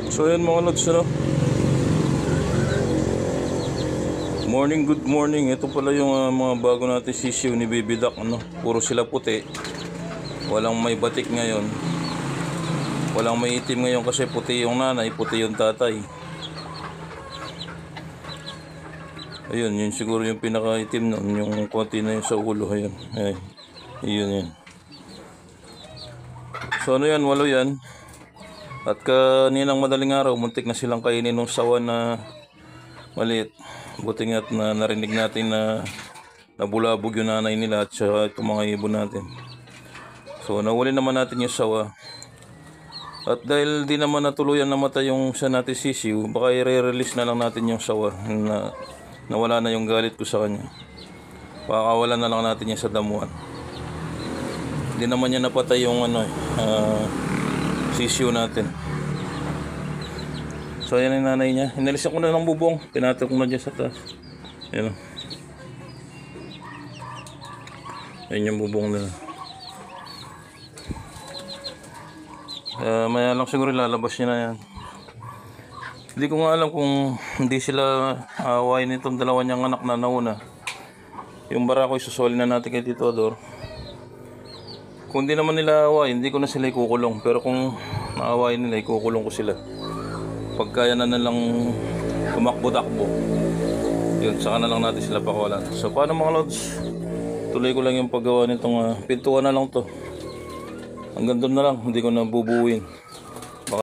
So yan mga lods, ano? Morning, good morning. Ito pala yung mga bago natin sisiw ni Baby Duck, ano? Puro sila puti. Walang may batik ngayon. Walang may itim ngayon kasi puti yung nanay, puti yung tatay. Ayun, yun siguro yung pinaka-itim nun, yung konti na yun sa ulo. Ayun, ay, yun yan. So ano yan, 8 yan. At kaninang madaling araw, muntik na silang kainin ng sawa na maliit. Buti nga't na narinig natin na nabulabog yung nanay nila at saka itong mga ibon natin. So nahuli naman natin yung sawa. At dahil di naman natuluyan namatay yung sa natin sisiw, baka i-release na lang natin yung sawa na nawala na yung galit ko sa kanya. Pakakawalan na lang natin yan sa damuhan. Hindi naman niya napatay yung sisiw natin. So ayan yung nanay niya. Inalisan ko na ng bubong. Pinatay ko na dyan sa taas. Ayan o. Ayan yung bubong nila. Maya lang siguro lalabas niya na yan. Hindi ko nga alam kung hindi sila awayin itong dalawa niyang anak na nauna. Yung barako isusoli na natin kay Tito Ador. Kung hindi naman nila awayin, hindi ko na sila ikukulong. Pero kung naawayin nila, ikukulong ko sila. Pagkaya na lang tumakbo-takbo, yun, saka na lang natin sila pakawalan. So paano mga lods, tuloy ko lang yung paggawa nitong pintuan na lang to. Hanggang doon na lang, hindi ko na bubuuin.